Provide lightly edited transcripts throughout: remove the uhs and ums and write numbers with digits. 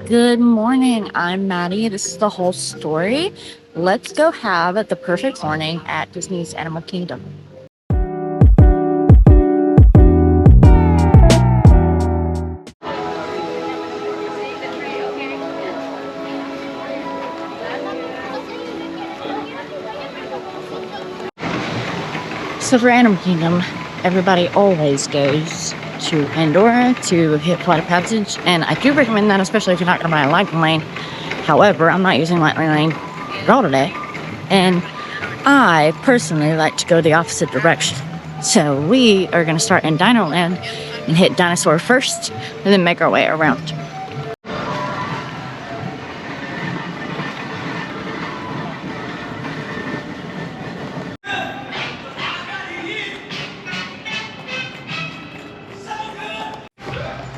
Good morning. I'm Maddie. This is the whole story. Let's go have the perfect morning at Disney's Animal Kingdom. So for Animal Kingdom, everybody always goes to Pandora to hit Flight of Passage, and I do recommend that, especially if you're not going to buy a Lightning Lane. However, I'm not using Lightning Lane at all today, and I personally like to go the opposite direction. So we are going to start in Dino Land and hit Dinosaur first, and then make our way around.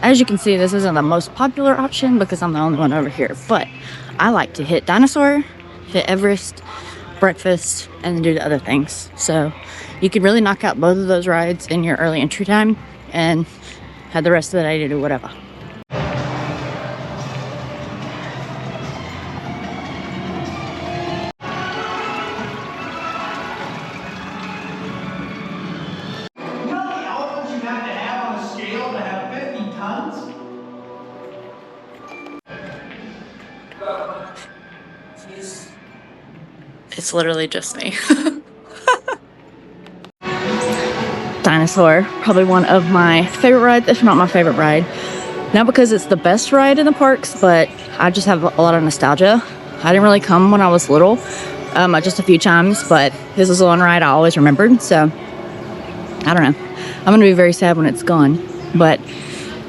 As you can see, this isn't the most popular option because I'm the only one over here, but I like to hit Dinosaur, hit Everest, breakfast, and then do the other things. So you could really knock out both of those rides in your early entry time and have the rest of the day to do whatever. It's literally just me. Dinosaur, probably one of my favorite rides, if not my favorite ride. Not because it's the best ride in the parks, but I just have a lot of nostalgia. I didn't really come when I was little, just a few times, but this is the one ride I always remembered, so I don't know. I'm gonna be very sad when it's gone, but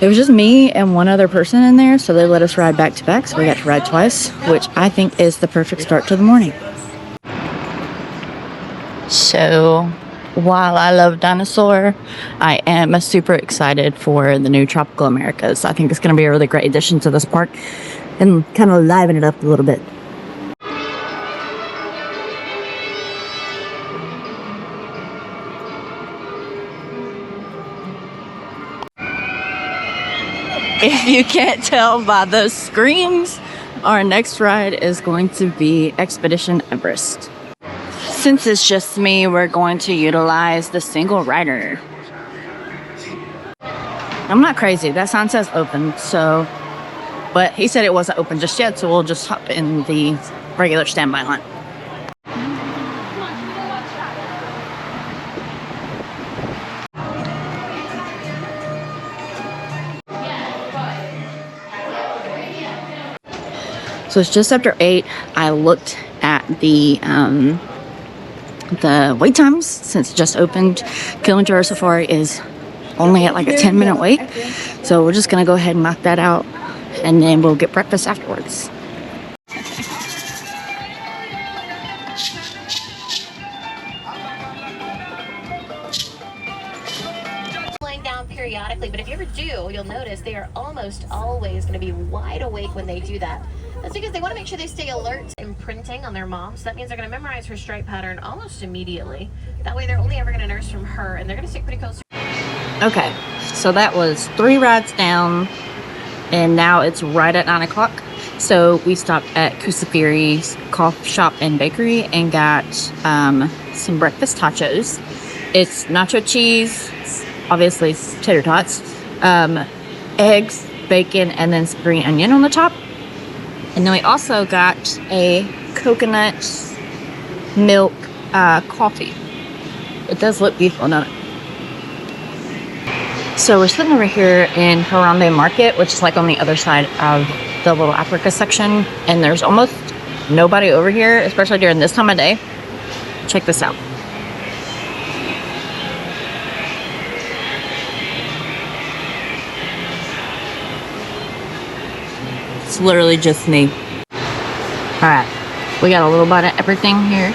it was just me and one other person in there, so they let us ride back to back, so we got to ride twice, which I think is the perfect start to the morning. So while I love Dinosaur, I am super excited for the new Tropical Americas. I think it's going to be a really great addition to this park and kind of liven it up a little bit. If you can't tell by those screams, our next ride is going to be Expedition Everest. Since it's just me, we're going to utilize the single rider. I'm not crazy. That sign says open, so... But he said it wasn't open just yet, so we'll just hop in the regular standby line. So it's just after 8. I looked at the wait times since it just opened. Kilimanjaro Safari is only at like a 10-minute wait, so we're just gonna go ahead and knock that out, and then we'll get breakfast afterwards. Laying down periodically, but if you ever do, you'll notice they are almost always going to be wide awake when they do that. That's because they want to make sure they stay alert, imprinting on their mom. So that means they're going to memorize her stripe pattern almost immediately. That way they're only ever going to nurse from her, and they're going to stick pretty close. Okay, so that was 3 rides down, and now it's right at 9 o'clock. So we stopped at Kusafiri's coffee shop and bakery and got some breakfast tacos. It's nacho cheese, obviously tater tots, eggs, bacon, and then some green onion on the top. And then we also got a coconut milk coffee. It does look beautiful, doesn't it? So we're sitting over here in Harambe Market, which is like on the other side of the little Africa section. And there's almost nobody over here, especially during this time of day. Check this out. It's literally just me. Alright, we got a little bit of everything here.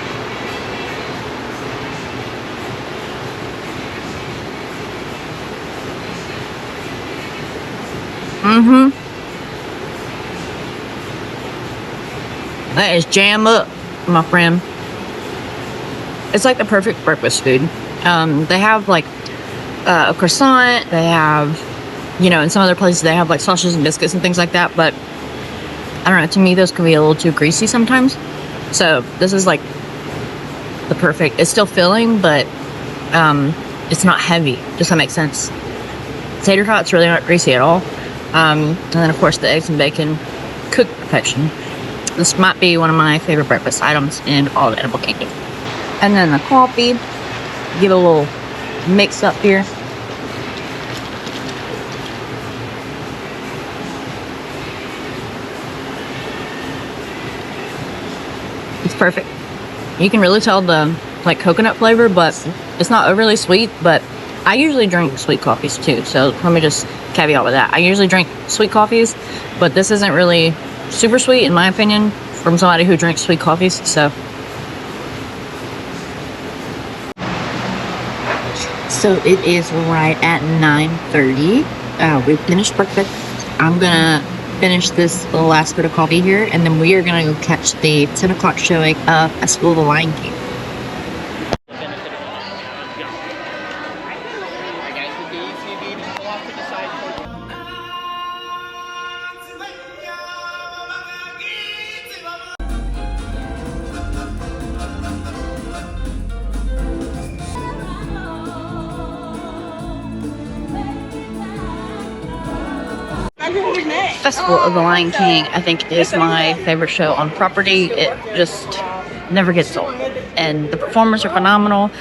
That is jam up, my friend. It's like the perfect breakfast food. They have like a croissant. They have, you know, in some other places they have like sausages and biscuits and things like that. But I don't know, to me those can be a little too greasy sometimes. So this is like the perfect, it's still filling, but it's not heavy. Does that make sense? Tater tots really aren't greasy at all. And then of course the eggs and bacon cooked perfection. This might be one of my favorite breakfast items in all the Animal Kingdom. And then the coffee, give a little mix up here. It's perfect. You can really tell the like coconut flavor, but it's not overly sweet. But I usually drink sweet coffees too, so let me just caveat with that. I usually drink sweet coffees, but this isn't really super sweet in my opinion from somebody who drinks sweet coffees. So it is right at 9:30. We finished breakfast. I'm gonna finish this last bit of coffee here, and then we are gonna go catch the 10 o'clock showing of Festival of the Lion King. Festival of the Lion King, I think, is my favorite show on property. It just never gets old. And the performers are phenomenal.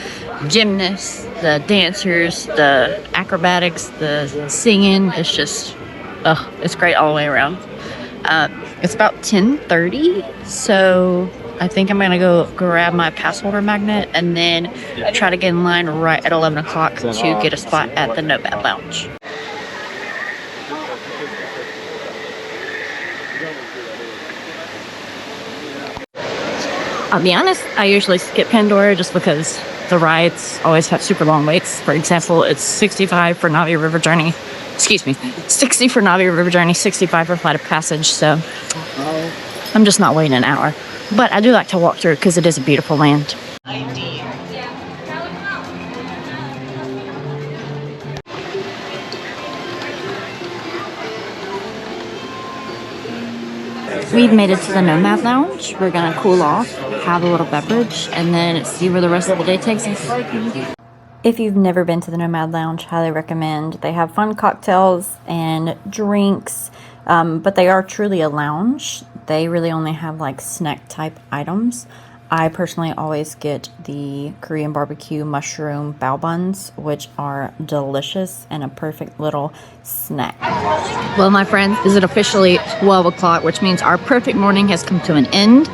Gymnasts, the dancers, the acrobatics, the singing. It's just, it's great all the way around. It's about 10:30, so I think I'm gonna go grab my pass holder magnet and then try to get in line right at 11 o'clock to get a spot at the Nomad Lounge. I'll be honest, I usually skip Pandora just because the rides always have super long waits. For example, it's 65 for Navi River Journey. Excuse me, 60 for Navi River Journey, 65 for Flight of Passage. So I'm just not waiting an hour. But I do like to walk through because it is a beautiful land. We've made it to the Nomad Lounge. We're gonna cool off, have a little beverage, and then see where the rest of the day takes us. If you've never been to the Nomad Lounge, highly recommend. They have fun cocktails and drinks, but they are truly a lounge. They really only have like snack type items. I personally always get the Korean barbecue mushroom bao buns, which are delicious and a perfect little snack. Well, my friends, is it officially 12 o'clock, which means our perfect morning has come to an end.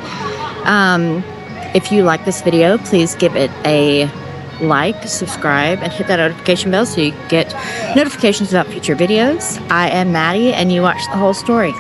If you like this video, please give it a like, subscribe, and hit that notification bell so you get notifications about future videos. I am Maddie, and you watch the whole story.